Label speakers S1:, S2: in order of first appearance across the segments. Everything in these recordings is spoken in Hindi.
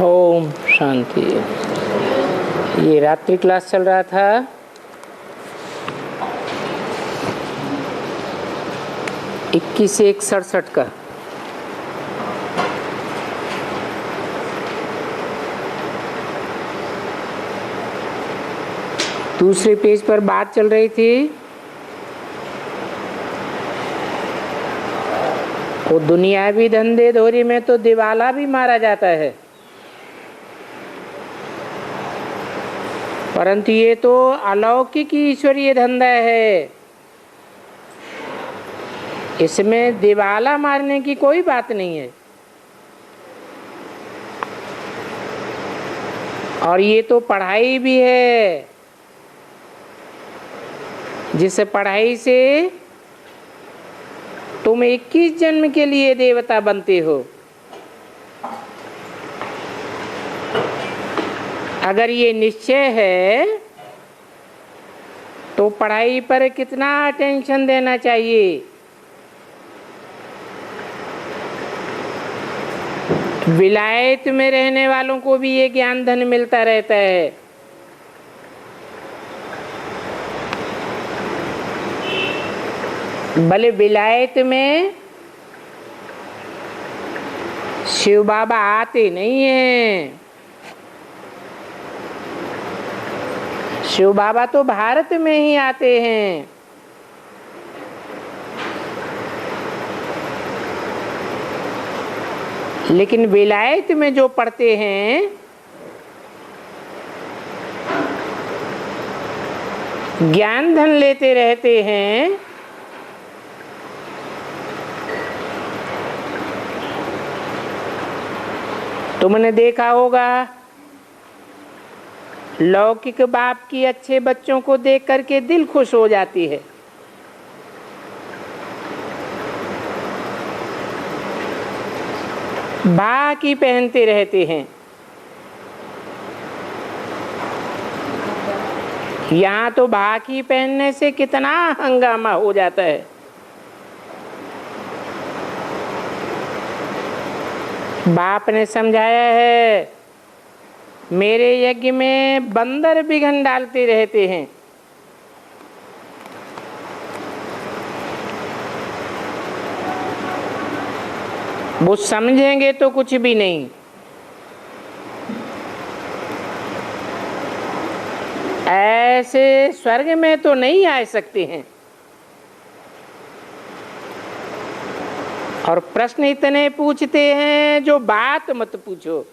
S1: ओम शांति। ये रात्रि क्लास चल रहा था। इक्कीस 1/67 का। दूसरे पेज पर बात चल रही थी वो दुनियावी धंधे धोरी में तो दिवाला भी मारा जाता है, परंतु ये तो अलौकिक ईश्वरीय धंधा है, इसमें दिवाला मारने की कोई बात नहीं है। और ये तो पढ़ाई भी है, जिस पढ़ाई से तुम 21 जन्म के लिए देवता बनते हो। अगर ये निश्चय है तो पढ़ाई पर कितना अटेंशन देना चाहिए। विलायत में रहने वालों को भी ये ज्ञान धन मिलता रहता है। भले विलायत में शिव बाबा आते नहीं हैं, शिव बाबा तो भारत में ही आते हैं। लेकिन विलायत में जो पढ़ते हैं, ज्ञान धन लेते रहते हैं, तुमने देखा होगा लौकिक बाप की अच्छे बच्चों को देख करके दिल खुश हो जाती है। बाकी पहनते रहते हैं। यहाँ तो बाकी पहनने से कितना हंगामा हो जाता है। बाप ने समझाया है, मेरे यज्ञ में बंदर विघ्न डालते रहते हैं। वो समझेंगे तो कुछ भी नहीं। ऐसे स्वर्ग में तो नहीं आ सकते हैं। और प्रश्न इतने पूछते हैं जो बात मत पूछो।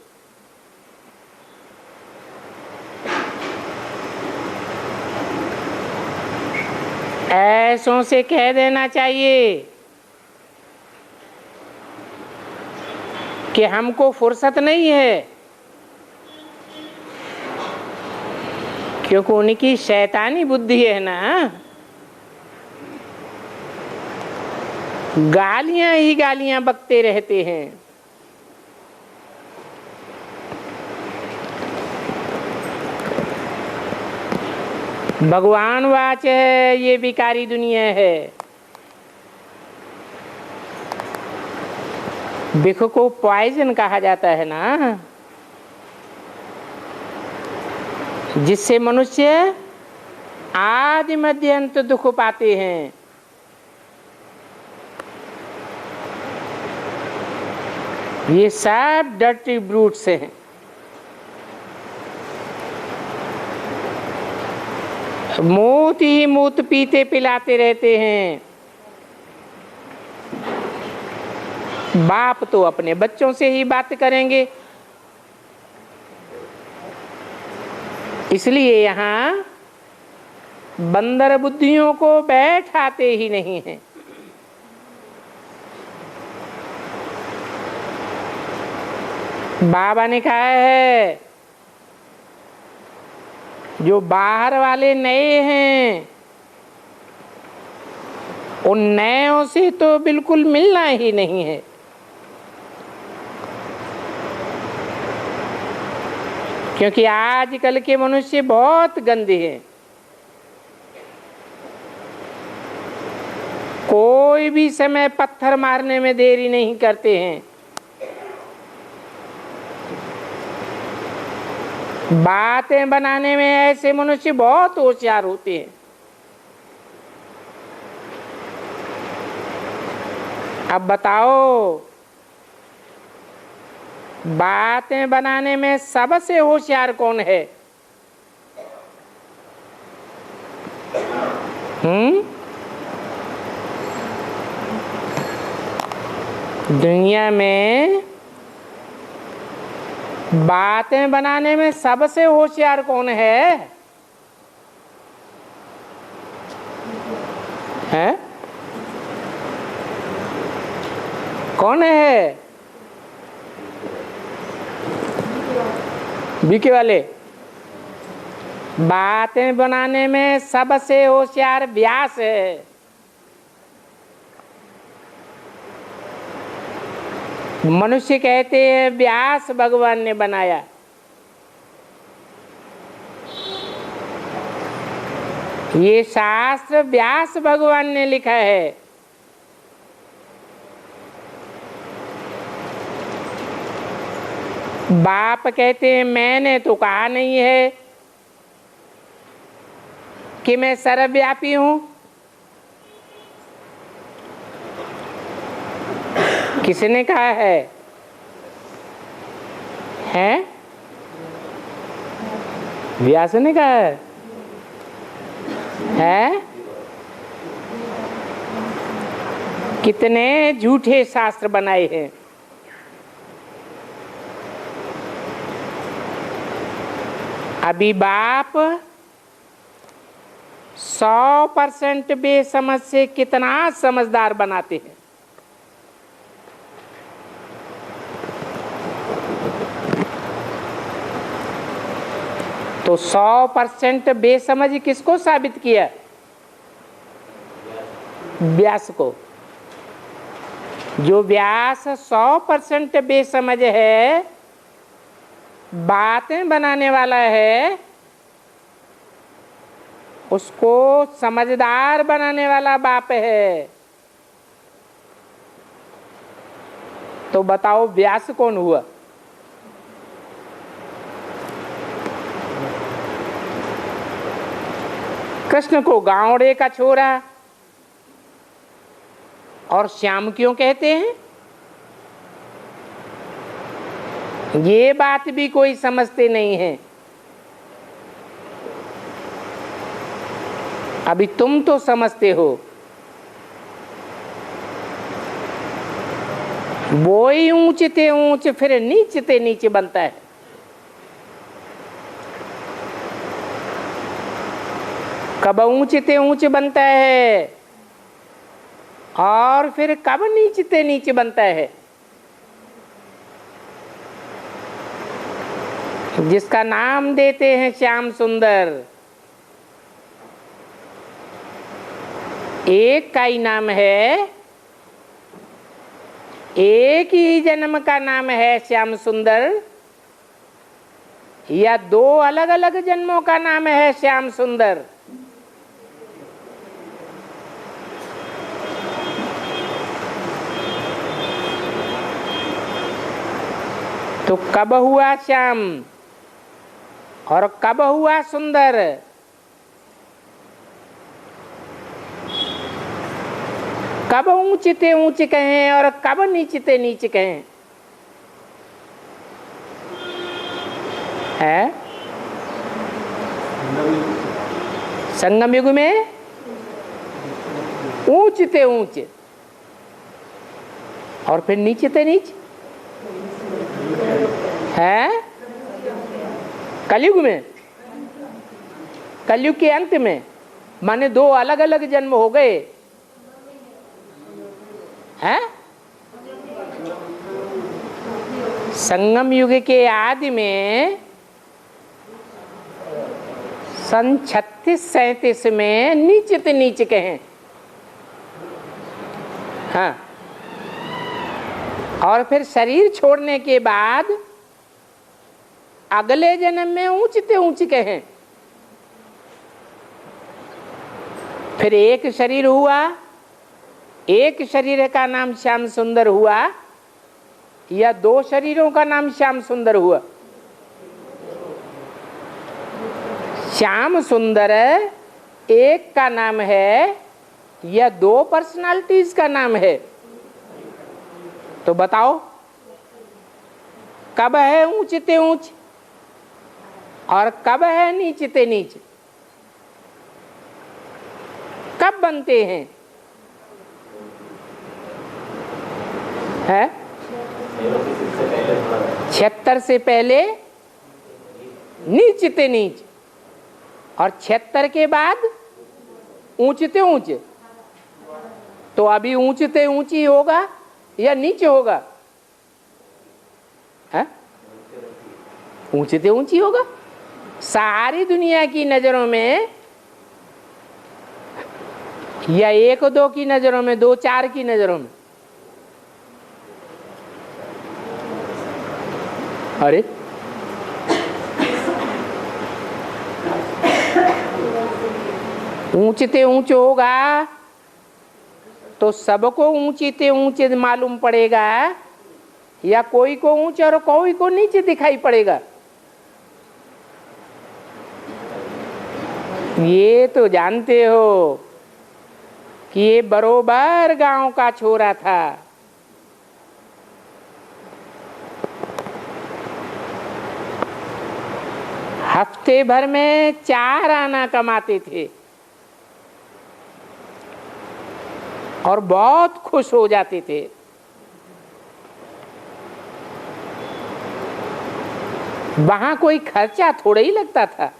S1: ऐसों से कह देना चाहिए कि हमको फुर्सत नहीं है, क्योंकि उनकी शैतानी बुद्धि है ना। गालियां ही गालियां बकते रहते हैं। भगवान वाच है, ये विकारी दुनिया है। विख को पॉइजन कहा जाता है ना, जिससे मनुष्य आदि मध्य अंत दुख पाते हैं। ये सब डर्टी ब्रूट्स हैं। मूत ही मूत पीते पिलाते रहते हैं। बाप तो अपने बच्चों से ही बात करेंगे। इसलिए यहाँ बंदर बुद्धियों को बैठाते ही नहीं हैं। बाबा ने कहा है, जो बाहर वाले नए हैं, उन नयों से तो बिल्कुल मिलना ही नहीं है। क्योंकि आजकल के मनुष्य बहुत गंदे हैं। कोई भी समय पत्थर मारने में देरी नहीं करते हैं। बातें बनाने में ऐसे मनुष्य बहुत होशियार होते हैं। अब बताओ, बातें बनाने में सबसे होशियार कौन है? दुनिया में बातें बनाने में सबसे होशियार कौन है? हैं? कौन है? बीके वाले। बातें बनाने में सबसे होशियार व्यास है। मनुष्य कहते हैं व्यास भगवान ने बनाया। ये शास्त्र व्यास भगवान ने लिखा है। बाप कहते हैं मैंने तो कहा नहीं है कि मैं सर्वव्यापी हूं। किसने कहा है? हैं? व्यास ने कहा है? हैं? कितने झूठे शास्त्र बनाए हैं। अभी बाप 100% बेसमझ से कितना समझदार बनाते हैं। तो 100% बेसमझ किसको साबित किया? व्यास को। जो व्यास 100% बेसमझ है, बातें बनाने वाला है, उसको समझदार बनाने वाला बाप है। तो बताओ व्यास कौन हुआ? कृष्ण को गावड़े का छोरा और श्याम क्यों कहते हैं? ये बात भी कोई समझते नहीं है। अभी तुम तो समझते हो। वो ही ऊंचते ऊंच फिर नीचते नीचे बनता है। कब ऊंचते ऊंच बनता है और फिर कब नीचते नीचे बनता है। जिसका नाम देते हैं श्याम सुंदर, एक का ही नाम है, एक ही जन्म का नाम है श्याम सुंदर, या दो अलग अलग जन्मों का नाम है श्याम सुंदर? तो कब हुआ श्याम और कब हुआ सुंदर? कब ऊंचते ऊंच कहें और कब नीचते नीच कहें? है? संगम युग में ऊंचते ऊंच और फिर नीचते नीच है। कलयुग में, कलयुग के अंत में, माने दो अलग अलग जन्म हो गए हैं। संगम युग के आदि में सन 36-37 में नीचते नीच कहें। हाँ, और फिर शरीर छोड़ने के बाद अगले जन्म में ऊंचते ऊंच कहें। फिर एक शरीर हुआ, एक शरीर का नाम श्याम सुंदर हुआ, या दो शरीरों का नाम श्याम सुंदर हुआ? श्याम सुंदर एक का नाम है या दो पर्सनालिटीज का नाम है? तो बताओ, कब है ऊंचते ऊंच और कब है नीचते नीच? कब बनते हैं? है 76 से पहले नीचते नीच और 76 के बाद ऊंचते ऊंच। तो अभी ऊंचते ऊंची होगा या नीचे होगा? है ऊंचते ऊंची होगा। सारी दुनिया की नजरों में या एक दो की नजरों में, दो चार की नजरों में? अरे ऊंचते ऊंच होगा तो सबको ऊंचते ऊंचे मालूम पड़ेगा या कोई को ऊंचे और कोई को नीचे दिखाई पड़ेगा? ये तो जानते हो कि ये बरोबर गांव का छोरा था। हफ्ते भर में 4 आना कमाते थे और बहुत खुश हो जाते थे। वहां कोई खर्चा थोड़ा ही लगता था।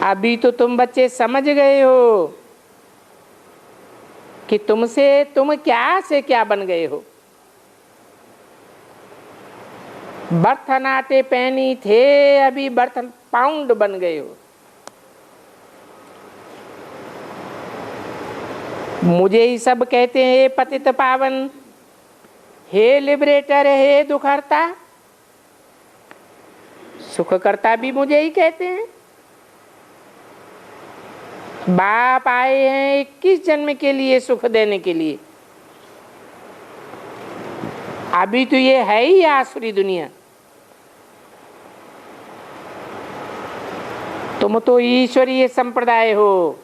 S1: अभी तो तुम बच्चे समझ गए हो कि तुम क्या से क्या बन गए हो। बर्तन आटे पैनी थे, अभी बर्तन पाउंड बन गए हो। मुझे ही सब कहते हैं हे पतित पावन, हे लिबरेटर, हे दुखहर्ता। सुखकर्ता भी मुझे ही कहते हैं। बाप आए हैं 21 जन्म के लिए सुख देने के लिए। अभी तो ये है ही आसुरी दुनिया। तुम तो ईश्वरीय संप्रदाय हो,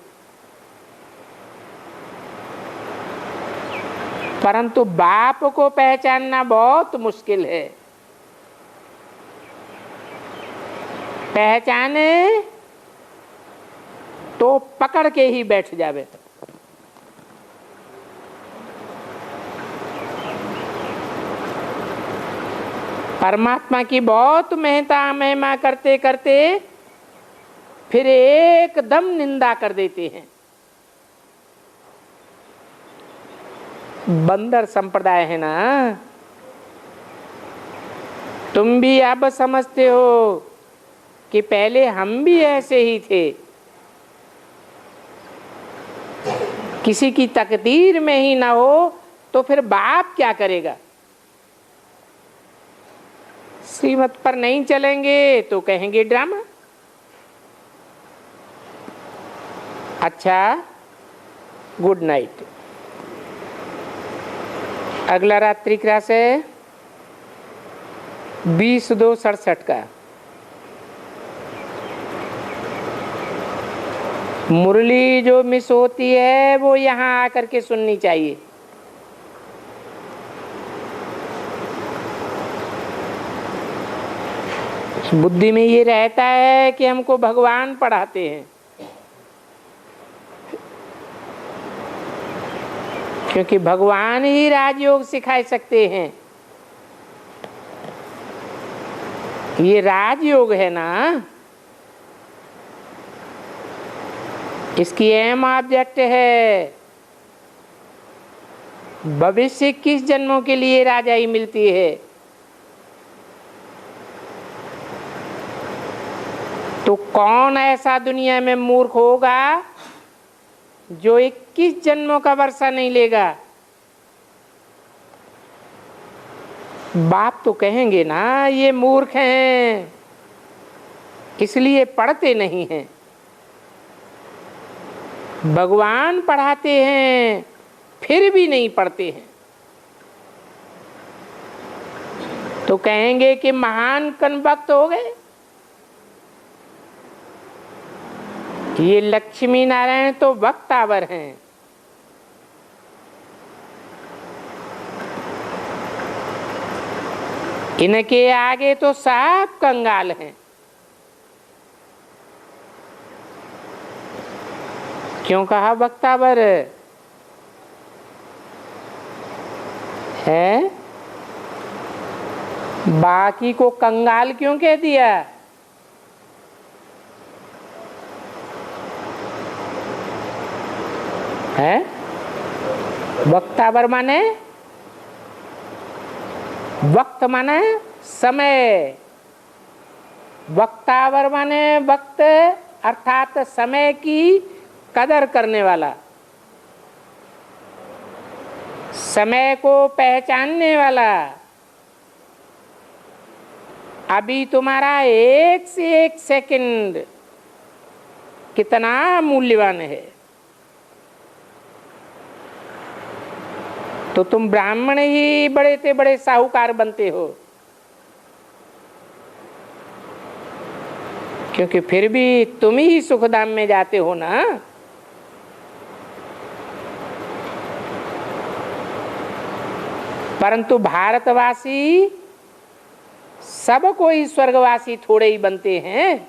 S1: परंतु बाप को पहचानना बहुत मुश्किल है। पहचाने तो पकड़ के ही बैठ जावे। परमात्मा की बहुत महिमा करते करते फिर एकदम निंदा कर देते हैं। बंदर संप्रदाय है ना। तुम भी अब समझते हो कि पहले हम भी ऐसे ही थे। किसी की तकदीर में ही ना हो तो फिर बाप क्या करेगा। श्रीमत पर नहीं चलेंगे तो कहेंगे ड्रामा। अच्छा, गुड नाइट। अगला रात्रि क्लास है 20-2-67 का। मुरली जो मिस होती है वो यहाँ आकर के सुननी चाहिए। बुद्धि में ये रहता है कि हमको भगवान पढ़ाते हैं, क्योंकि भगवान ही राजयोग सिखा सकते हैं। ये राजयोग है ना, इसकी एम ऑब्जेक्ट है भविष्य 21 जन्मों के लिए राजाई मिलती है। तो कौन ऐसा दुनिया में मूर्ख होगा जो 21 जन्मों का वर्षा नहीं लेगा। बाप तो कहेंगे ना ये मूर्ख हैं, इसलिए पढ़ते नहीं हैं। भगवान पढ़ाते हैं फिर भी नहीं पढ़ते हैं, तो कहेंगे कि महान कनभक्त हो गए। ये लक्ष्मी नारायण तो वक्तावर हैं, इनके आगे तो सब कंगाल हैं। क्यों कहा वक्तावर है? बाकी को कंगाल क्यों कह दिया? है वक्तावर माने वक्त माने समय, वक्तावर माने वक्त अर्थात समय की कदर करने वाला, समय को पहचानने वाला। अभी तुम्हारा एक से एक सेकंड कितना मूल्यवान है, तो तुम ब्राह्मण ही बड़े से बड़े साहूकार बनते हो, क्योंकि फिर भी तुम ही सुखधाम में जाते हो ना। परंतु भारतवासी सब कोई स्वर्गवासी थोड़े ही बनते हैं।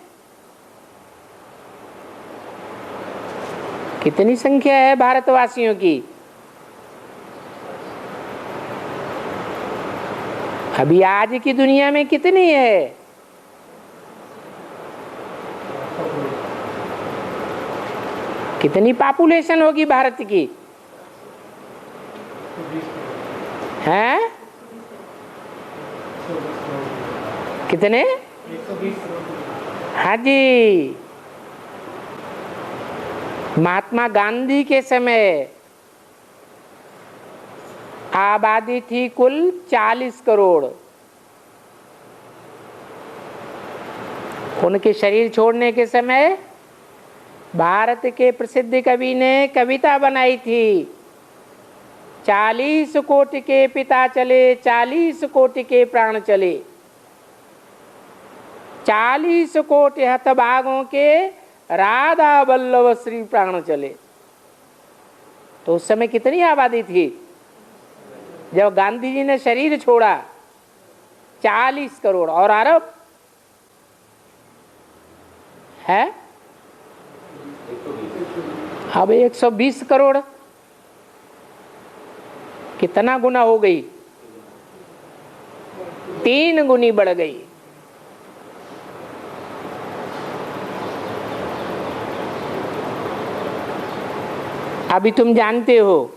S1: कितनी संख्या है भारतवासियों की? अभी आज की दुनिया में कितनी है? कितनी पॉपुलेशन होगी भारत की? हैं? कितने? 120। हाँ जी। महात्मा गांधी के समय आबादी थी कुल 40 करोड़। उनके शरीर छोड़ने के समय भारत के प्रसिद्ध कवि ने कविता बनाई थी, 40 कोटि के पिता चले, 40 कोटि के प्राण चले, 40 कोटि हतभागों के राधा वल्लभ श्री प्राण चले। तो उस समय कितनी आबादी थी जब गांधी जी ने शरीर छोड़ा? 40 करोड़। और अरब है अब 120 करोड़। कितना गुना हो गई? 3 गुनी बढ़ गई। अभी तुम जानते हो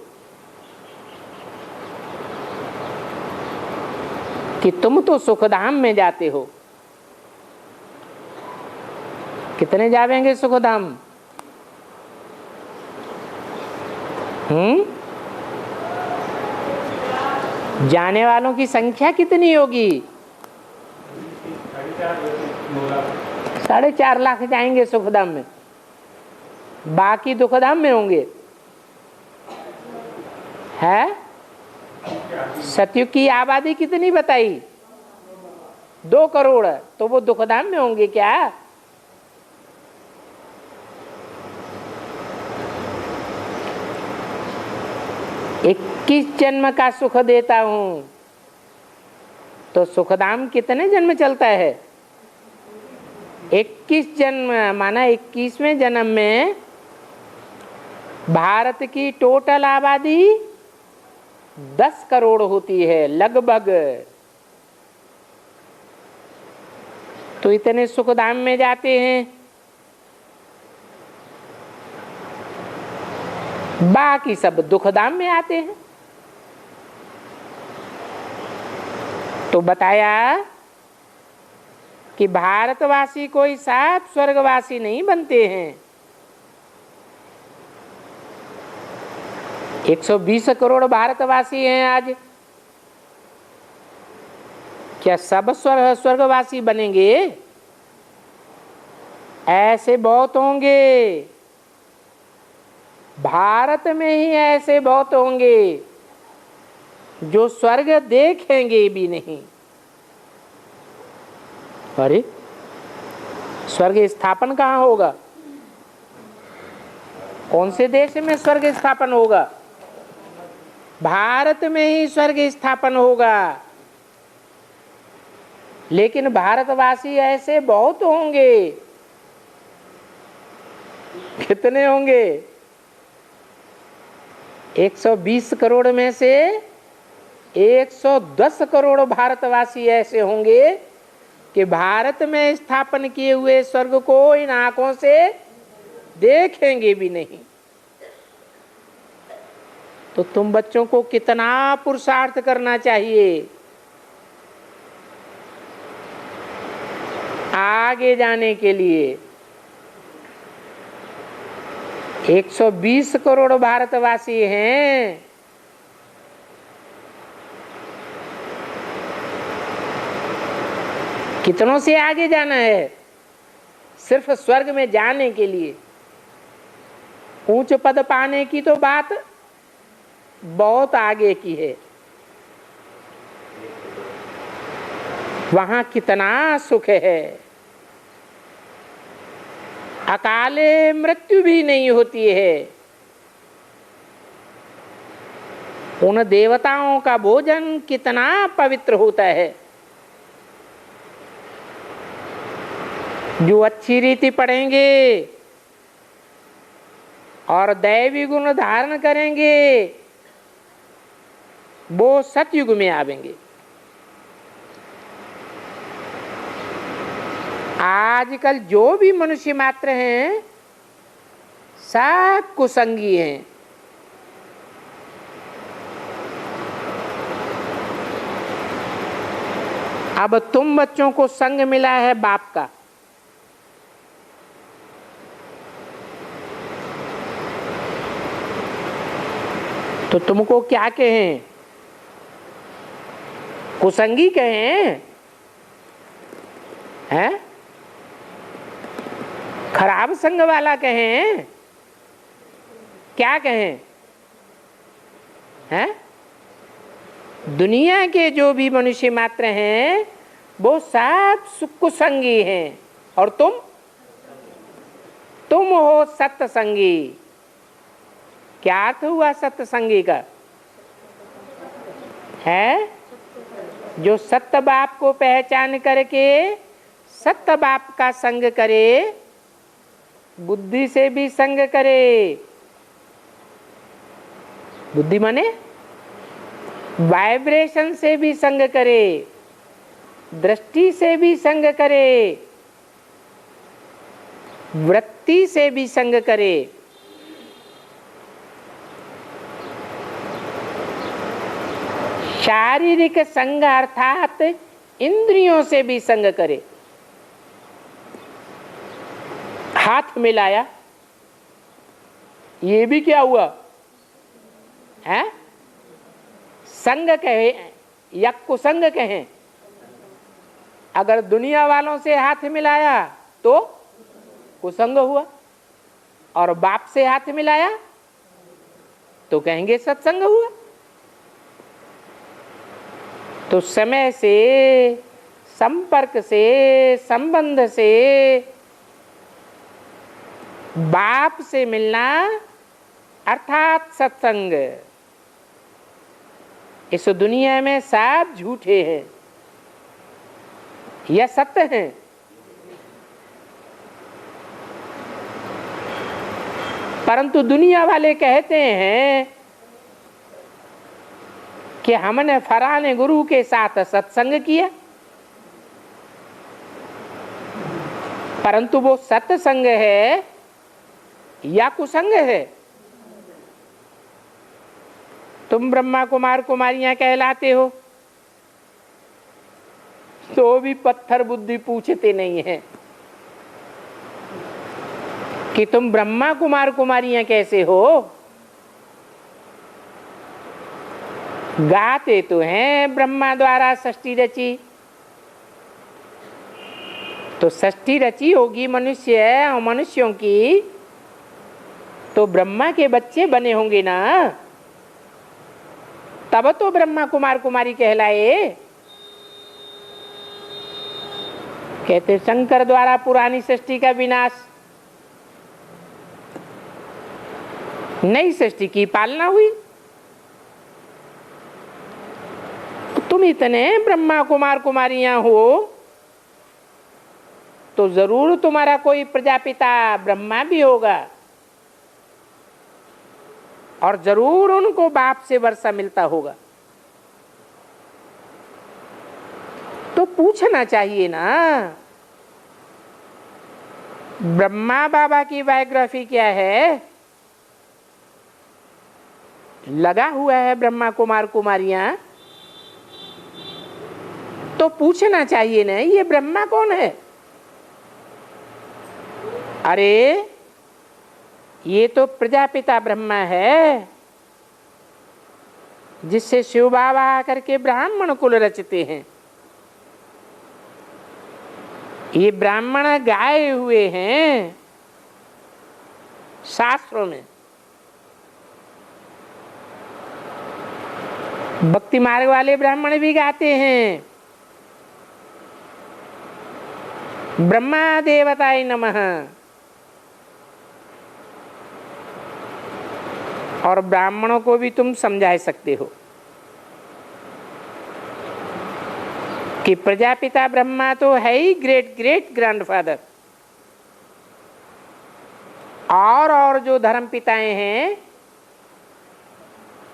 S1: कि तुम तो सुखधाम में जाते हो। कितने जावेंगे सुखधाम? जाने वालों की संख्या कितनी होगी? 4.5 लाख जाएंगे सुखधाम में, बाकी दुखधाम में होंगे। है सतयुग की आबादी कितनी बताई? 2 करोड़। तो वो दुखधाम में होंगे क्या? इक्कीस जन्म का सुख देता हूं, तो सुखधाम कितने जन्म चलता है? 21 जन्म। माना 21वें जन्म में भारत की टोटल आबादी 10 करोड़ होती है लगभग। तो इतने सुखधाम में जाते हैं, बाकी सब दुखधाम में आते हैं। तो बताया कि भारतवासी कोई सब स्वर्गवासी नहीं बनते हैं। 120 करोड़ भारतवासी हैं आज। क्या सब स्वर्गवासी बनेंगे? ऐसे बहुत होंगे, भारत में ही ऐसे बहुत होंगे जो स्वर्ग देखेंगे भी नहीं। अरे स्वर्ग स्थापन कहाँ होगा? कौन से देश में स्वर्ग स्थापन होगा? भारत में ही स्वर्ग स्थापन होगा। लेकिन भारतवासी ऐसे बहुत होंगे। कितने होंगे? 120 करोड़ में से 110 करोड़ भारतवासी ऐसे होंगे कि भारत में स्थापन किए हुए स्वर्ग को इन आंखों से देखेंगे भी नहीं। तो तुम बच्चों को कितना पुरुषार्थ करना चाहिए आगे जाने के लिए। 120 करोड़ भारतवासी हैं। कितनों से आगे जाना है सिर्फ स्वर्ग में जाने के लिए। ऊंच पद पाने की तो बात बहुत आगे की है। वहां कितना सुख है। अकाले मृत्यु भी नहीं होती है। उन देवताओं का भोजन कितना पवित्र होता है। जो अच्छी रीति पढ़ेंगे और दैवी गुण धारण करेंगे वो सतयुग में आवेंगे। आजकल जो भी मनुष्य मात्र हैं सब कुसंगी हैं। अब तुम बच्चों को संग मिला है बाप का। तो तुमको क्या कहें? कुसंगी कहें? हैं? खराब संग वाला कहें? क्या कहें? हैं? दुनिया के जो भी मनुष्य मात्र हैं वो सब कुसंगी हैं और तुम हो सत्संगी। क्या अर्थ हुआ सत्संगी का? है जो सत्य बाप को पहचान करके सत्य बाप का संग करे, बुद्धि से भी संग करे। बुद्धि माने वाइब्रेशन से भी संग करे, दृष्टि से भी संग करे, वृत्ति से भी संग करे। शारीरिक संग अर्थात इंद्रियों से भी संग करे। हाथ मिलाया, ये भी क्या हुआ है? संग कहे या कुसंग कहें। अगर दुनिया वालों से हाथ मिलाया तो कुसंग हुआ, और बाप से हाथ मिलाया तो कहेंगे सत्संग हुआ। तो समय से, संपर्क से, संबंध से, बाप से मिलना अर्थात सत्संग। इस दुनिया में सब झूठे हैं, यह सत्य है। परंतु दुनिया वाले कहते हैं कि हमने फलाने गुरु के साथ सत्संग किया, परंतु वो सत्संग है या कुसंग है? तुम ब्रह्मा कुमार कुमारियां कहलाते हो तो भी पत्थर बुद्धि पूछते नहीं है कि तुम ब्रह्मा कुमार कुमारियां कैसे हो। गाते तो हैं ब्रह्मा द्वारा सृष्टि रची, तो सृष्टि रची होगी मनुष्य और मनुष्यों की, तो ब्रह्मा के बच्चे बने होंगे ना, तब तो ब्रह्मा कुमार कुमारी कहलाए। कहते शंकर द्वारा पुरानी सृष्टि का विनाश, नई सृष्टि की पालना हुई। तो तुम इतने ब्रह्मा कुमार कुमारियां हो तो जरूर तुम्हारा कोई प्रजापिता ब्रह्मा भी होगा और जरूर उनको बाप से वर्षा मिलता होगा। तो पूछना चाहिए ना, ब्रह्मा बाबा की बायोग्राफी क्या है? लगा हुआ है ब्रह्मा कुमार कुमारियां, तो पूछना चाहिए ना ये ब्रह्मा कौन है? अरे ये तो प्रजापिता ब्रह्मा है जिससे शिव बाबा आकर के ब्राह्मण कुल रचते हैं। ये ब्राह्मण गाए हुए हैं शास्त्रों में। भक्ति मार्ग वाले ब्राह्मण भी गाते हैं ब्रह्मा देवताय नमः। और ब्राह्मणों को भी तुम समझा सकते हो कि प्रजापिता ब्रह्मा तो है ही ग्रेट ग्रेट ग्रैंडफादर, और जो धर्म पिताएं हैं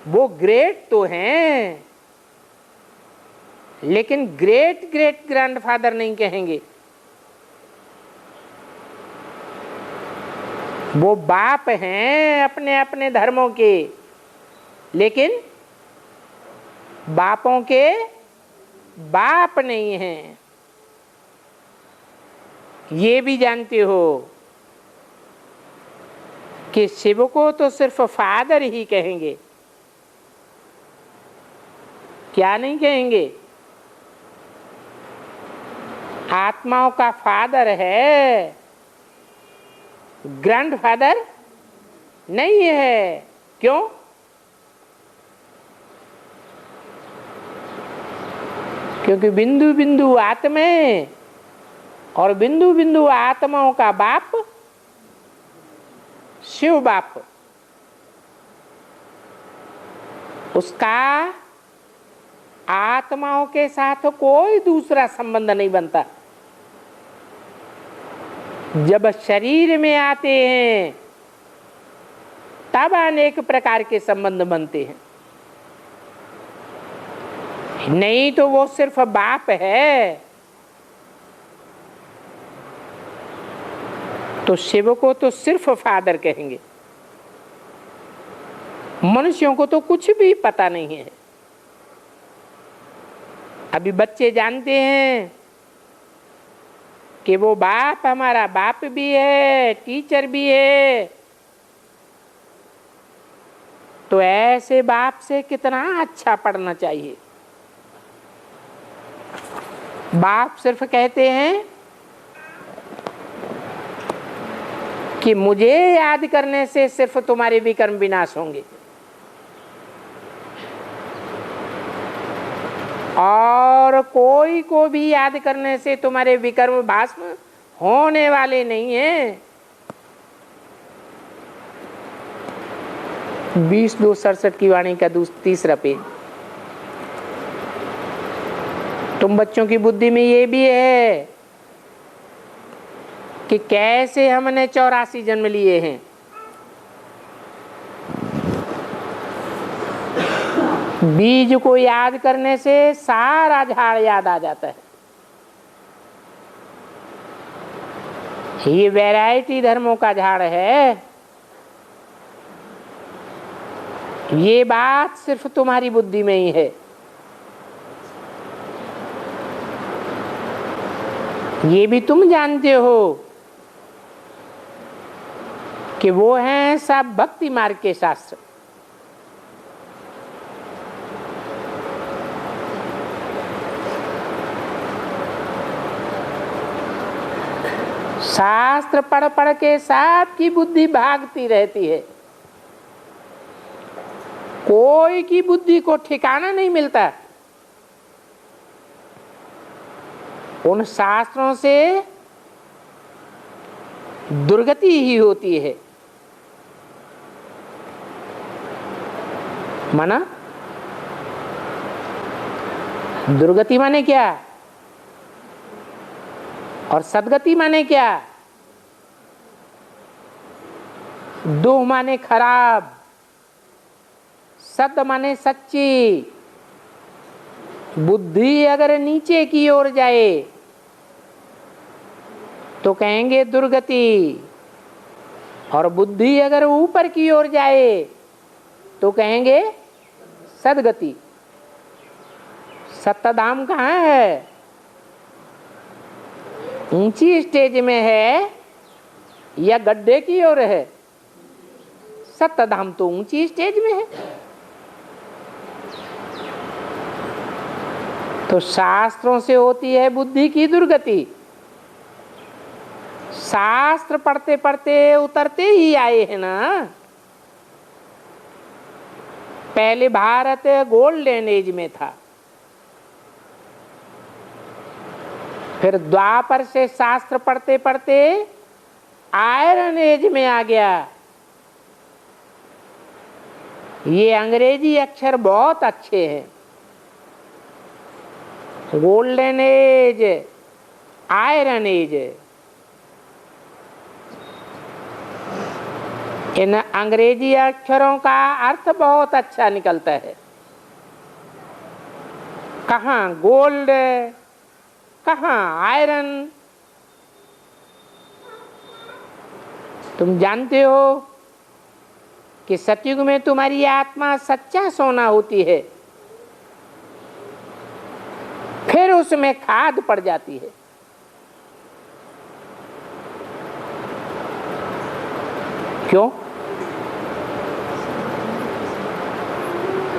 S1: वो ग्रेट तो हैं, लेकिन ग्रेट ग्रेट ग्रैंडफादर नहीं कहेंगे। वो बाप हैं अपने अपने धर्मों के, लेकिन बापों के बाप नहीं हैं। ये भी जानते हो कि शिव को तो सिर्फ फादर ही कहेंगे, क्या नहीं कहेंगे? आत्माओं का फादर है, ग्रैंडफादर नहीं है। क्यों? क्योंकि बिंदु बिंदु आत्माएं और बिंदु बिंदु आत्माओं का बाप शिव बाप, उसका आत्माओं के साथ कोई दूसरा संबंध नहीं बनता। जब शरीर में आते हैं तब अनेक प्रकार के संबंध बनते हैं, नहीं तो वो सिर्फ बाप है। तो शिव को तो सिर्फ फादर कहेंगे। मनुष्यों को तो कुछ भी पता नहीं है। अभी बच्चे जानते हैं कि वो बाप हमारा बाप भी है, टीचर भी है। तो ऐसे बाप से कितना अच्छा पढ़ना चाहिए। बाप सिर्फ कहते हैं कि मुझे याद करने से सिर्फ तुम्हारे विकर्म विनाश होंगे, और कोई को भी याद करने से तुम्हारे विकर्म भस्म होने वाले नहीं हैं। 20:267 की वाणी का तीसरा पेज। तुम बच्चों की बुद्धि में ये भी है कि कैसे हमने 84 जन्म लिए हैं। बीज को याद करने से सारा झाड़ याद आ जाता है। ये वैरायटी धर्मों का झाड़ है। ये बात सिर्फ तुम्हारी बुद्धि में ही है। ये भी तुम जानते हो कि वो हैं सब भक्ति मार्ग के शास्त्र। शास्त्र पढ़ पढ़ के सबकी बुद्धि भागती रहती है, कोई की बुद्धि को ठिकाना नहीं मिलता। उन शास्त्रों से दुर्गति ही होती है। माना दुर्गति माने क्या और सदगति माने क्या? दो माने खराब, सद माने सच्ची। बुद्धि अगर नीचे की ओर जाए तो कहेंगे दुर्गति, और बुद्धि अगर ऊपर की ओर जाए तो कहेंगे सदगति। सत्ताधाम कहाँ है? ऊंची स्टेज में है या गड्ढे की ओर है? सत्ताधाम तो ऊंची स्टेज में है। तो शास्त्रों से होती है बुद्धि की दुर्गति। शास्त्र पढ़ते पढ़ते उतरते ही आए हैं ना। पहले भारत गोल्डन एज में था, फिर द्वापर से शास्त्र पढ़ते पढ़ते आयरन एज में आ गया। ये अंग्रेजी अक्षर बहुत अच्छे हैं। Golden age, iron age. इन अंग्रेजी अक्षरों का अर्थ बहुत अच्छा निकलता है। कहाँ गोल्ड, कहाँ आयरन। तुम जानते हो कि सतयुग में तुम्हारी आत्मा सच्चा सोना होती है, फिर उसमें खाद पड़ जाती है। क्यों?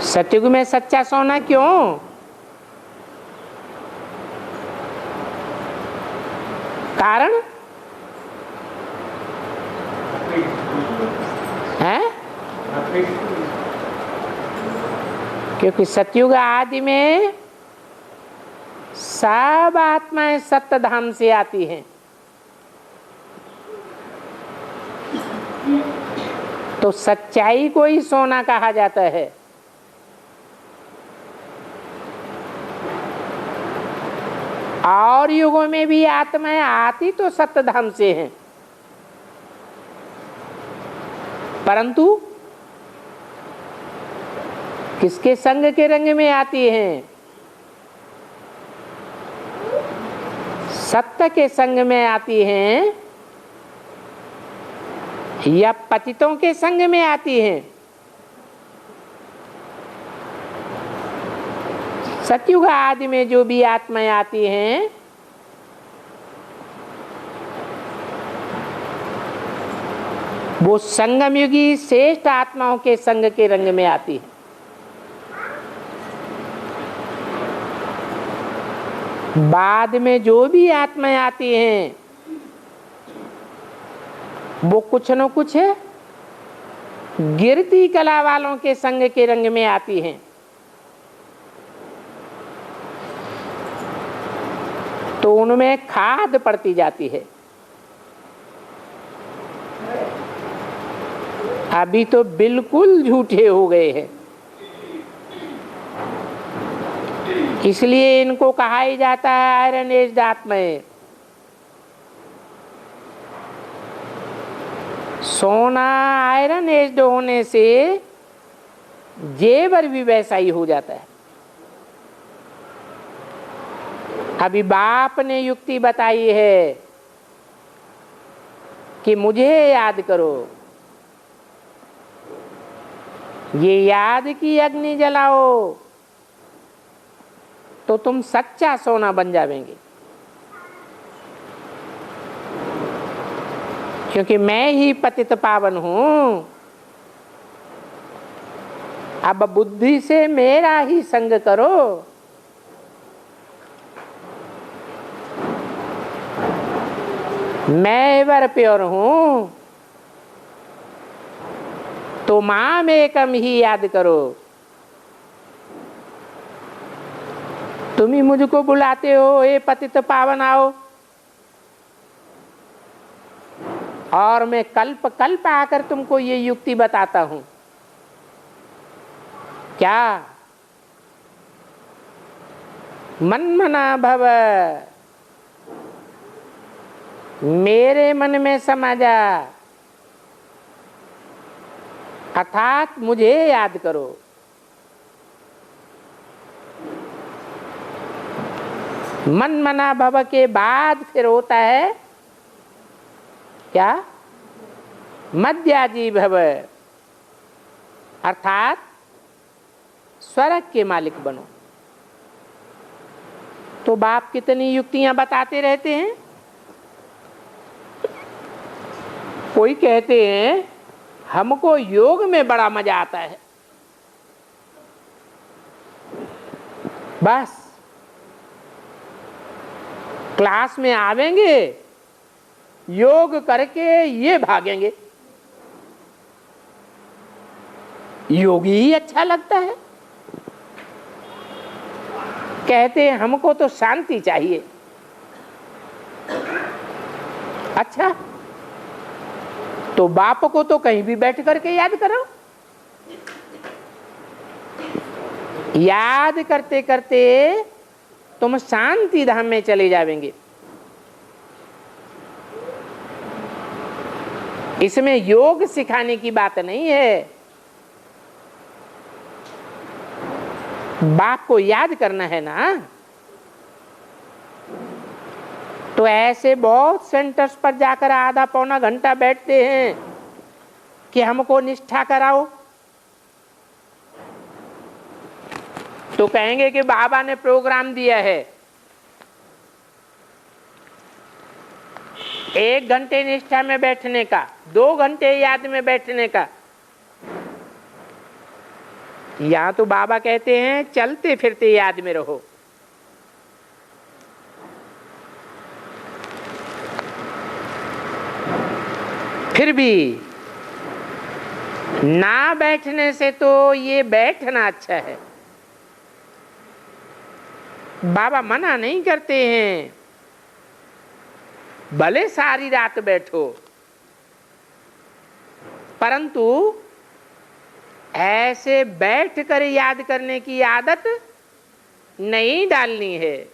S1: सतयुग में सच्चा सोना क्यों? कारण है क्योंकि सतयुग आदि में सब आत्माएं सत्तधाम से आती हैं। तो सच्चाई को ही सोना कहा जाता है। और युगों में भी आत्माएं आती तो सत्तधाम से हैं, परंतु किसके संग के रंग में आती हैं? सत्य के संग में आती हैं या पतितों के संग में आती हैं? सतयुग आदि में जो भी आत्माएं आती हैं वो संगम युगी श्रेष्ठ आत्माओं के संग के रंग में आती है। बाद में जो भी आत्माएं आती हैं वो कुछ न कुछ गिरती कला वालों के संग के रंग में आती हैं। तो उनमें खाद पड़ती जाती है। अभी तो बिल्कुल झूठे हो गए हैं, इसलिए इनको कहा ही जाता है आयरन एज आत्माएं। सोना आयरन एज होने से जेवर भी वैसा ही हो जाता है। अभी बाप ने युक्ति बताई है कि मुझे याद करो, ये याद की अग्नि जलाओ तो तुम सच्चा सोना बन जावेंगे। क्योंकि मैं ही पतित पावन हूं। अब बुद्धि से मेरा ही संग करो। मैं एवर प्योर हूं तो माम एकम ही याद करो। तुम ही मुझको बुलाते हो, ए पतित पावन आओ, और मैं कल्प कल्प आकर तुमको ये युक्ति बताता हूं। क्या? मन्मना भव, मेरे मन में समा जा, अर्थात मुझे याद करो। मन्मना भव के बाद फिर होता है क्या? मद्याजी भव, अर्थात स्वर्ग के मालिक बनो। तो बाप कितनी युक्तियां बताते रहते हैं। कोई कहते हैं हमको योग में बड़ा मजा आता है, बस क्लास में आवेंगे, योग करके ये भागेंगे, योगी ही अच्छा लगता है। कहते हैं हमको तो शांति चाहिए। अच्छा, तो बाप को तो कहीं भी बैठ करके याद करो। याद करते करते तुम शांति धाम में चले जाएंगे। इसमें योग सिखाने की बात नहीं है, बाप को याद करना है ना। तो ऐसे बहुत सेंटर्स पर जाकर आधा पौना घंटा बैठते हैं कि हमको निष्ठा कराओ। तो कहेंगे कि बाबा ने प्रोग्राम दिया है 1 घंटे निष्ठा में बैठने का, 2 घंटे याद में बैठने का। यहाँ तो बाबा कहते हैं चलते फिरते याद में रहो। फिर भी ना बैठने से तो ये बैठना अच्छा है। बाबा मना नहीं करते हैं, भले सारी रात बैठो, परंतु ऐसे बैठ कर याद करने की आदत नहीं डालनी है।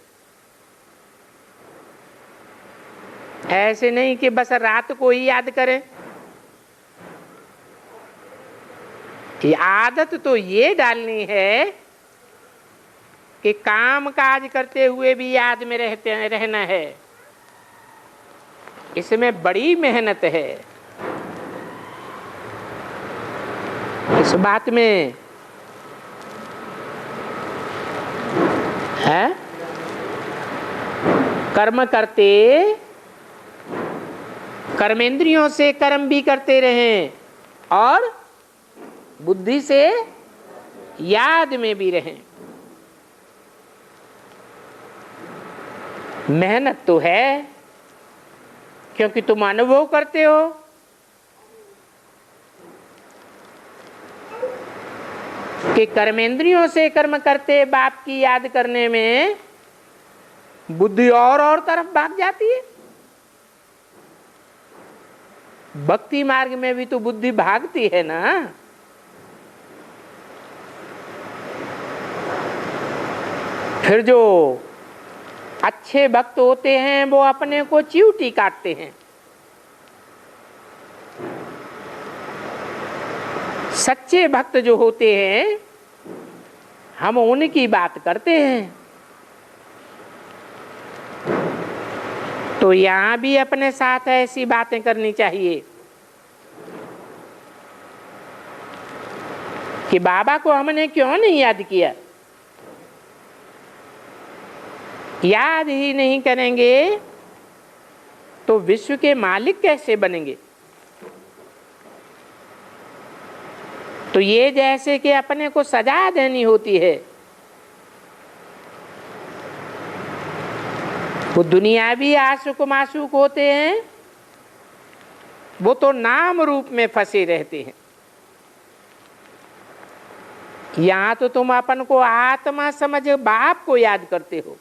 S1: ऐसे नहीं कि बस रात को ही याद करें। ये आदत तो ये डालनी है कि काम काज करते हुए भी याद में रहना है। इसमें बड़ी मेहनत है। इस बात में है कर्म करते, कर्मेंद्रियों से कर्म भी करते रहें और बुद्धि से याद में भी रहें। मेहनत तो है, क्योंकि तुम अनुभव करते हो। कि कर्मेंद्रियों से कर्म करते बाप की याद करने में बुद्धि और तरफ भाग जाती है। भक्ति मार्ग में भी तो बुद्धि भागती है ना। फिर जो अच्छे भक्त होते हैं वो अपने को चिवटी काटते हैं। सच्चे भक्त जो होते हैं हम उनकी बात करते हैं। तो यहां भी अपने साथ ऐसी बातें करनी चाहिए कि बाबा को हमने क्यों नहीं याद किया। याद ही नहीं करेंगे तो विश्व के मालिक कैसे बनेंगे। तो ये जैसे कि अपने को सजा देनी होती है। वो दुनियावी आशुक माशुक होते हैं, वो तो नाम रूप में फंसे रहते हैं। यहां तो तुम अपन को आत्मा समझ बाप को याद करते हो।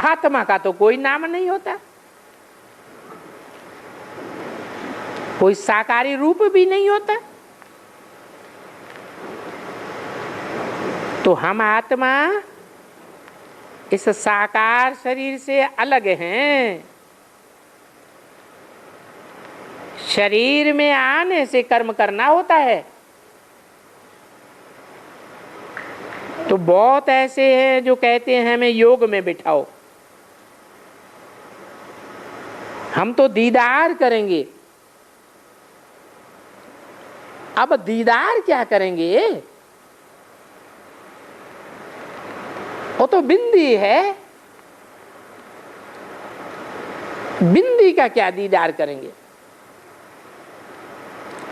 S1: आत्मा का तो कोई नाम नहीं होता। कोई साकारी रूप भी नहीं होता। तो हम आत्मा इस साकार शरीर से अलग हैं। शरीर में आने से कर्म करना होता है। तो बहुत ऐसे हैं जो कहते हैं हमें योग में बिठाओ, हम तो दीदार करेंगे। अब दीदार क्या करेंगे? वो तो बिंदी है, बिंदी का क्या दीदार करेंगे?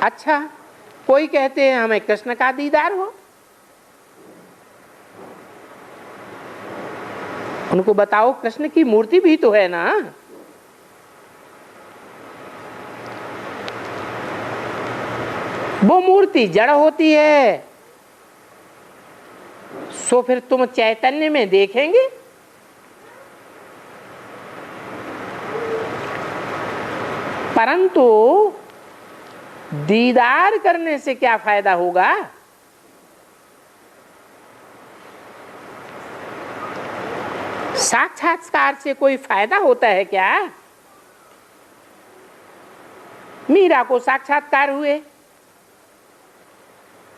S1: अच्छा, कोई कहते हैं हमें कृष्ण का दीदार हो। उनको बताओ कृष्ण की मूर्ति भी तो है ना। वो मूर्ति जड़ होती है, सो फिर तुम चैतन्य में देखेंगे। परंतु दीदार करने से क्या फायदा होगा? साक्षात्कार से कोई फायदा होता है क्या? मीरा को साक्षात्कार हुए,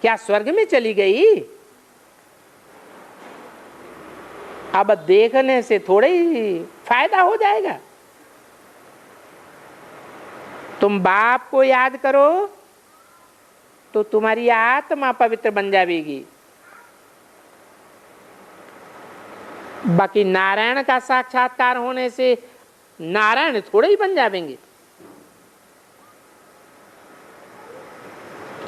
S1: क्या स्वर्ग में चली गई? अब देखने से थोड़े ही फायदा हो जाएगा। तुम बाप को याद करो तो तुम्हारी आत्मा पवित्र बन जाएगी। बाकी नारायण का साक्षात्कार होने से नारायण थोड़े ही बन जाएंगे।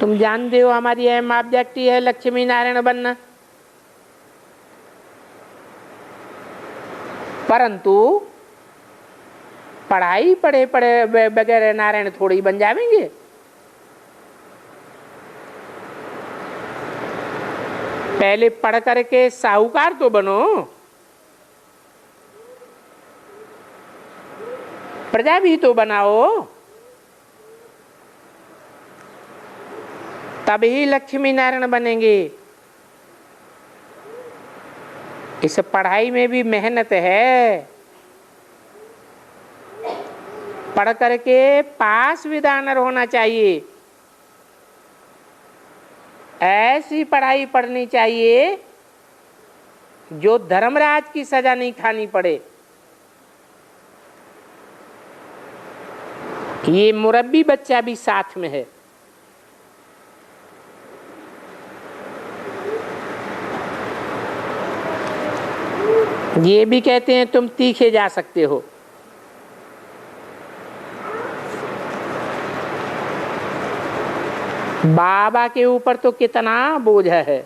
S1: तुम जानते हो हमारी अहम ऑब्जेक्टिव है लक्ष्मी नारायण बनना, परंतु पढ़ाई पढ़े पढ़े बगैर नारायण थोड़ी बन जाएंगे। पहले पढ़ करके साहूकार तो बनो, प्रजा भी तो बनाओ, तभी लक्ष्मी नारायण बनेंगे। इस पढ़ाई में भी मेहनत है। पढ़ करके पास विदानर होना चाहिए। ऐसी पढ़ाई पढ़नी चाहिए जो धर्मराज की सजा नहीं खानी पड़े। ये मुरब्बी बच्चा भी साथ में है। ये भी कहते हैं तुम तीखे जा सकते हो। बाबा के ऊपर तो कितना बोझ है।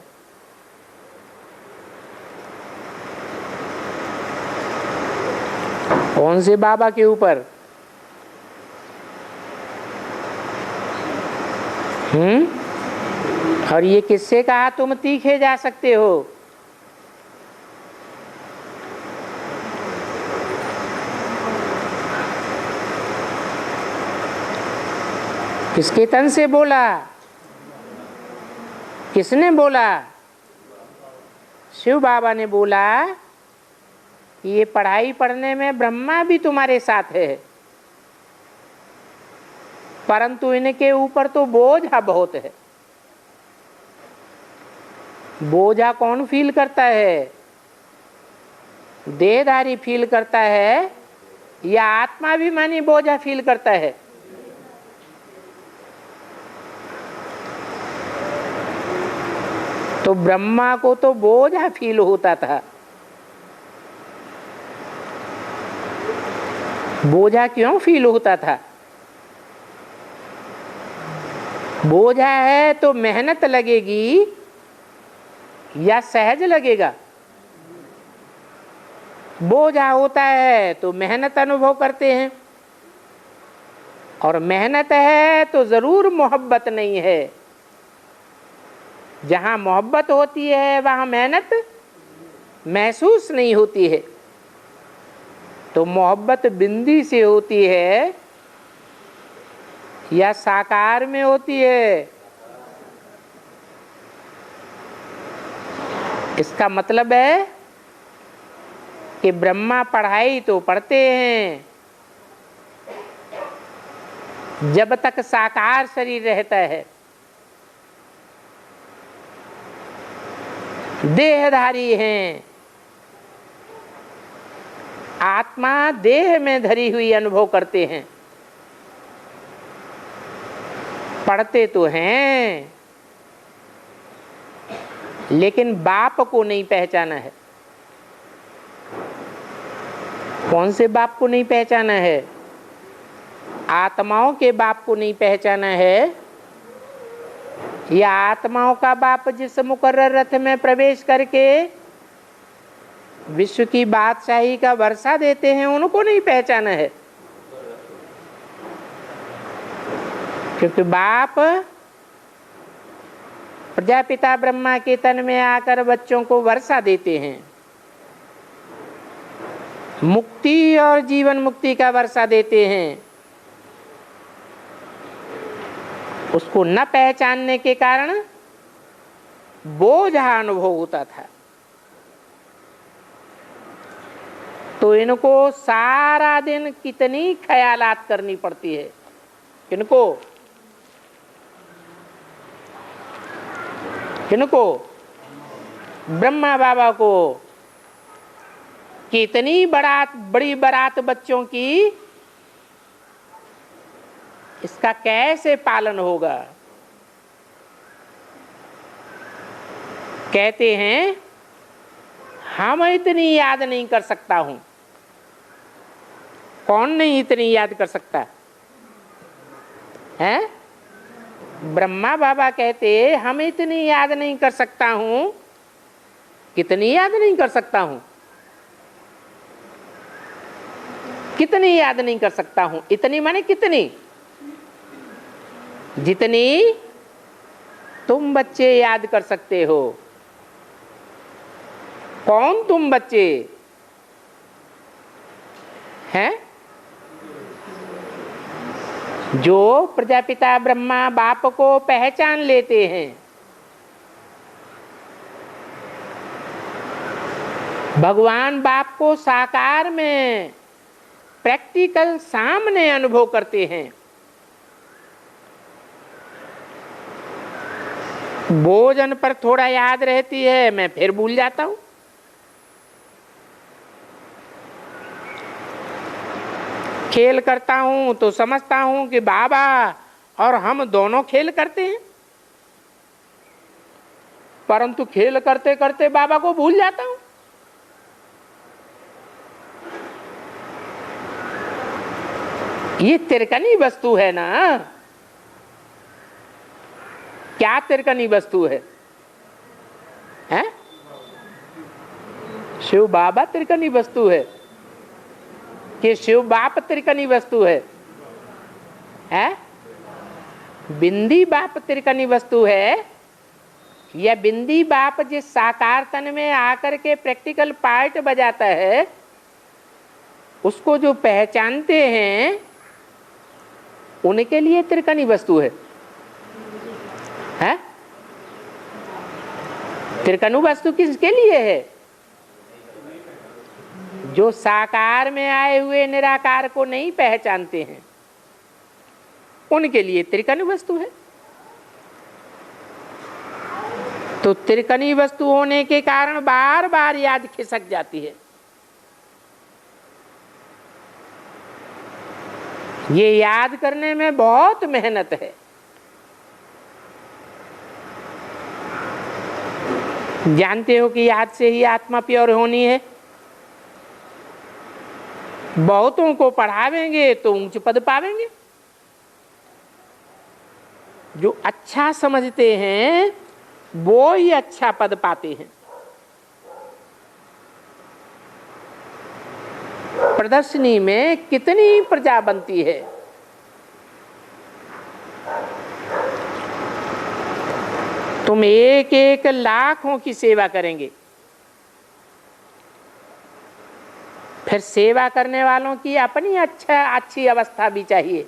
S1: कौन से बाबा के ऊपर? और ये किससे कहा तुम तीखे जा सकते हो? किसके तन से बोला? किसने बोला? शिव बाबा ने बोला कि ये पढ़ाई पढ़ने में ब्रह्मा भी तुम्हारे साथ है, परंतु इनके ऊपर तो बोझा बहुत है। बोझा कौन फील करता है? देहधारी फील करता है या आत्माभिमानी बोझा फील करता है? तो ब्रह्मा को तो बोझा फील होता था। बोझा क्यों फील होता था? बोझा है तो मेहनत लगेगी या सहज लगेगा? बोझा होता है तो मेहनत अनुभव करते हैं, और मेहनत है तो जरूर मोहब्बत नहीं है। जहां मोहब्बत होती है वहां मेहनत महसूस नहीं होती है। तो मोहब्बत बिंदी से होती है या साकार में होती है? इसका मतलब है कि ब्रह्मा पढ़ाई तो पढ़ते हैं, जब तक साकार शरीर रहता है, देहधारी हैं, आत्मा देह में धरी हुई अनुभव करते हैं, पढ़ते तो हैं लेकिन बाप को नहीं पहचाना है। कौन से बाप को नहीं पहचाना है? आत्माओं के बाप को नहीं पहचाना है, या आत्माओं का बाप जिस मुकर्रर रथ में प्रवेश करके विश्व की बादशाही का वर्षा देते हैं उनको नहीं पहचाना है। क्योंकि बाप प्रजापिता ब्रह्मा के तन में आकर बच्चों को वर्षा देते हैं, मुक्ति और जीवन मुक्ति का वर्षा देते हैं। उसको न पहचानने के कारण बोझा अनुभव होता था। तो इनको सारा दिन कितनी ख्यालात करनी पड़ती है। किनको? किनको? ब्रह्मा बाबा को। कितनी बड़ी बारात बच्चों की, इसका कैसे पालन होगा? कहते हैं हम इतनी याद नहीं कर सकता हूं। कौन नहीं इतनी याद कर सकता है? ब्रह्मा बाबा कहते हम इतनी याद नहीं कर सकता हूं। कितनी याद नहीं कर सकता हूं? कितनी याद नहीं कर सकता हूं? इतनी माने कितनी? जितनी तुम बच्चे याद कर सकते हो। कौन तुम बच्चे हैं? जो प्रजापिता ब्रह्मा बाप को पहचान लेते हैं। भगवान बाप को साकार में प्रैक्टिकल सामने अनुभव करते हैं। भोजन पर थोड़ा याद रहती है, मैं फिर भूल जाता हूं। खेल करता हूं तो समझता हूं कि बाबा और हम दोनों खेल करते हैं, परंतु खेल करते करते बाबा को भूल जाता हूं। ये तिरकनी वस्तु है ना। क्या तिरकनी वस्तु है? हैं? शिव बाबा तिरकनी वस्तु है कि शिव बाप तिरकनी वस्तु है? हैं? बिंदी बाप तिरकनी वस्तु है, या बिंदी बाप जिस साकार तन में आकर के प्रैक्टिकल पार्ट बजाता है उसको जो पहचानते हैं उनके लिए तिरकनी वस्तु है? हैं? तिरकनु वस्तु किसके लिए है? जो साकार में आए हुए निराकार को नहीं पहचानते हैं उनके लिए तिरकनी वस्तु है। तो तिरकनी वस्तु होने के कारण बार बार याद खिसक जाती है। ये याद करने में बहुत मेहनत है। जानते हो कि याद से ही आत्मा प्योर होनी है। बहुतों को पढ़ावेंगे तो ऊंच पद पावेंगे। जो अच्छा समझते हैं वो ही अच्छा पद पाते हैं। प्रदर्शनी में कितनी प्रजा बनती है। तुम एक एक लाखों की सेवा करेंगे, फिर सेवा करने वालों की अपनी अच्छी अवस्था भी चाहिए।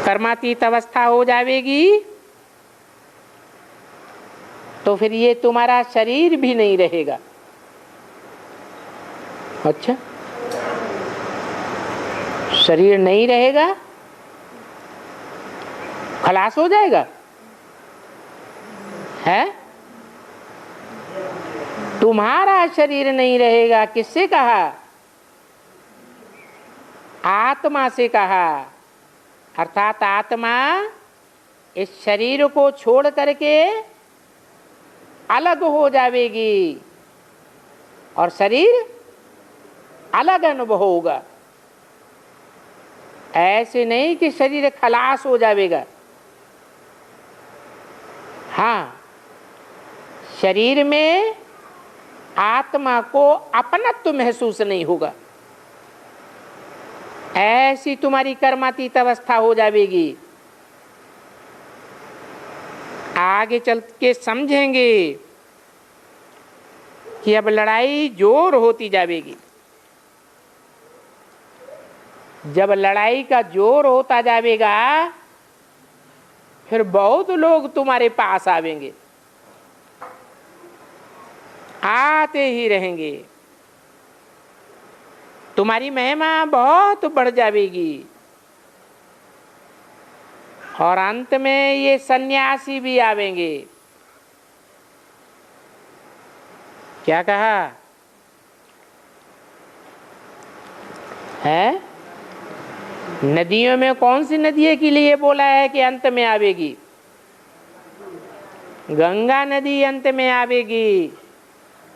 S1: कर्मातीत अवस्था हो जाएगी तो फिर ये तुम्हारा शरीर भी नहीं रहेगा। अच्छा, शरीर नहीं रहेगा, खलास हो जाएगा है? तुम्हारा शरीर नहीं रहेगा, किससे कहा? आत्मा से कहा। अर्थात आत्मा इस शरीर को छोड़ करके अलग हो जाएगी और शरीर अलग अनुभव होगा। ऐसे नहीं कि शरीर खलास हो जाएगा। हाँ, शरीर में आत्मा को अपनत्व महसूस नहीं होगा। ऐसी तुम्हारी कर्मातीत अवस्था हो जाएगी। आगे चल के समझेंगे कि अब लड़ाई जोर होती जाएगी। जब लड़ाई का जोर होता जाएगा फिर बहुत लोग तुम्हारे पास आवेंगे, आते ही रहेंगे। तुम्हारी महिमा बहुत बढ़ जाएगी और अंत में ये सन्यासी भी आवेंगे। क्या कहा है? नदियों में कौन सी नदी के लिए बोला है कि अंत में आवेगी? गंगा नदी अंत में आवेगी।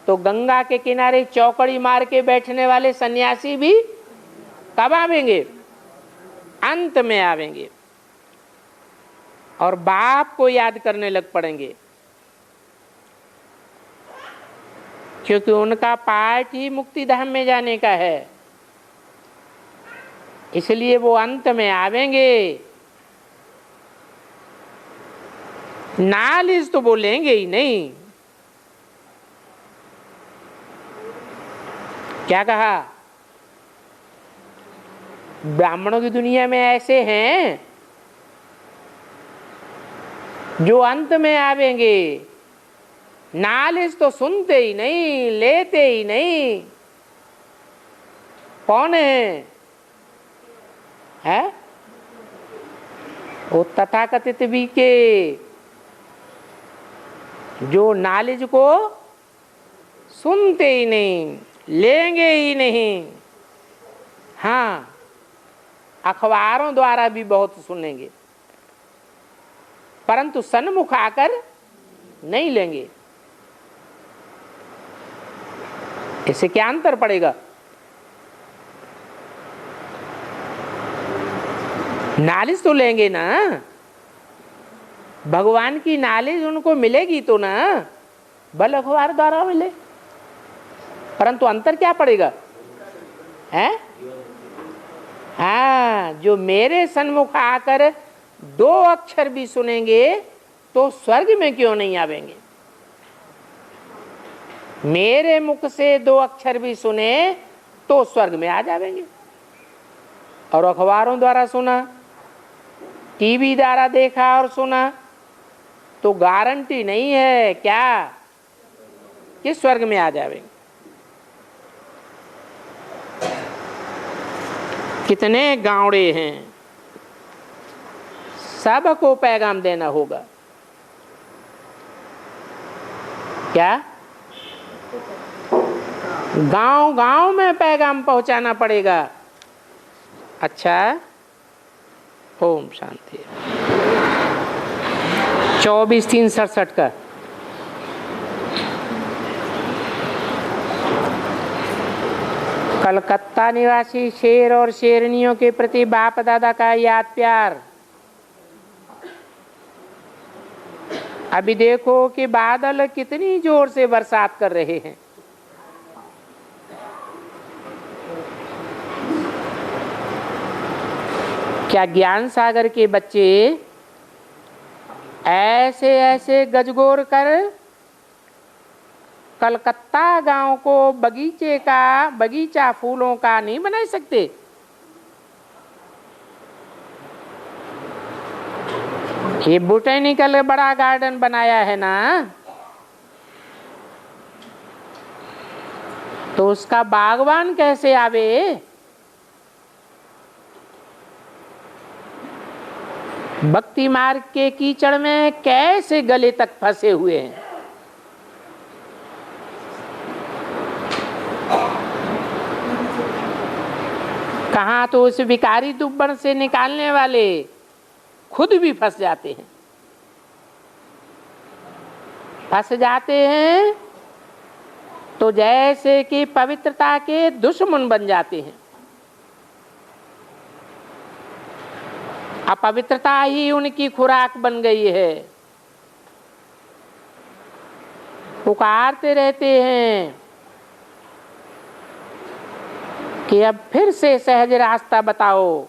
S1: तो गंगा के किनारे चौकड़ी मार के बैठने वाले सन्यासी भी कब आवेंगे? अंत में आवेंगे और बाप को याद करने लग पड़ेंगे, क्योंकि उनका पाठ ही मुक्ति धाम में जाने का है। इसलिए वो अंत में आवेंगे। नालिश तो बोलेंगे ही नहीं। क्या कहा? ब्राह्मणों की दुनिया में ऐसे हैं जो अंत में आवेंगे, नालिश तो सुनते ही नहीं, लेते ही नहीं। कौन है? वो तथाकथित भी के जो नालिज को सुनते ही नहीं, लेंगे ही नहीं। हाँ, अखबारों द्वारा भी बहुत सुनेंगे परंतु सन्मुख आकर नहीं लेंगे। इससे क्या अंतर पड़ेगा? नालिश तो लेंगे ना, भगवान की नालिश उनको मिलेगी तो ना, बल अखबार द्वारा मिले। परंतु अंतर क्या पड़ेगा है? हाँ, जो मेरे सन्मुख आकर 2 अक्षर भी सुनेंगे तो स्वर्ग में क्यों नहीं आवेंगे? मेरे मुख से 2 अक्षर भी सुने तो स्वर्ग में आ जाएंगे। और अखबारों द्वारा सुना, टीवी द्वारा देखा और सुना तो गारंटी नहीं है क्या कि स्वर्ग में आ जाएंगे। कितने गावड़े हैं, सबको पैगाम देना होगा। क्या गांव गांव में पैगाम पहुंचाना पड़ेगा? अच्छा, ओम शांति। 24-3-67 का कलकत्ता निवासी शेर और शेरनियों के प्रति बाप दादा का याद प्यार। अभी देखो कि बादल कितनी जोर से बरसात कर रहे हैं। क्या ज्ञान सागर के बच्चे ऐसे ऐसे गजगोर कर कलकत्ता गांव को बगीचा फूलों का नहीं बना सकते? ये बोटेनिकल बड़ा गार्डन बनाया है ना, तो उसका बागवान कैसे आवे? भक्ति मार्ग के कीचड़ में कैसे गले तक फंसे हुए हैं। कहाँ तो उस भिखारी दुब्बन से निकालने वाले खुद भी फंस जाते हैं, फंस जाते हैं तो जैसे कि पवित्रता के दुश्मन बन जाते हैं। अपवित्रता ही उनकी खुराक बन गई है। पुकारते रहते हैं कि अब फिर से सहज रास्ता बताओ,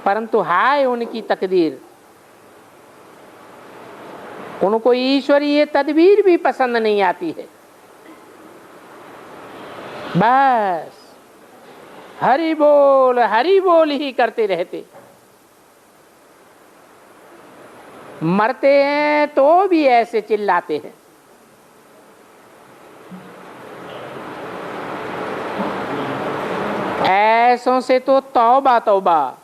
S1: परंतु हाय उनकी तकदीर, उनको ईश्वरीय तदबीर भी पसंद नहीं आती है। बस हरि बोल ही करते रहते, मरते हैं तो भी ऐसे चिल्लाते हैं। ऐसों से तो तौबा तौबा।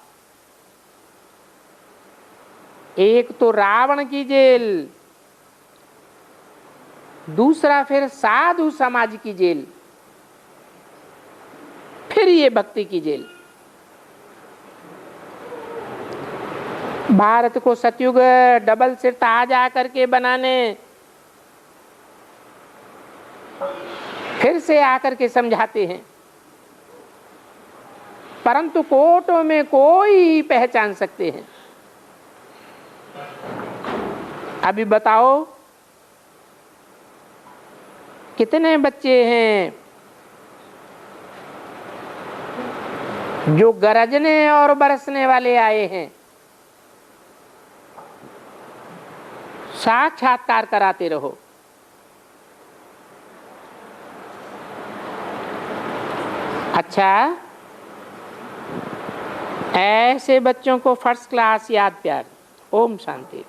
S1: एक तो रावण की जेल, दूसरा फिर साधु समाज की जेल, फिर ये भक्ति की जेल। भारत को सतयुग डबल सिर ताज आकर के बनाने फिर से आकर के समझाते हैं, परंतु कोर्टों में कोई पहचान सकते हैं। अभी बताओ कितने बच्चे हैं जो गरजने और बरसने वाले आए हैं, साक्षात्कार कराते रहो। अच्छा, ऐसे बच्चों को फर्स्ट क्लास याद प्यार। ओम शांति।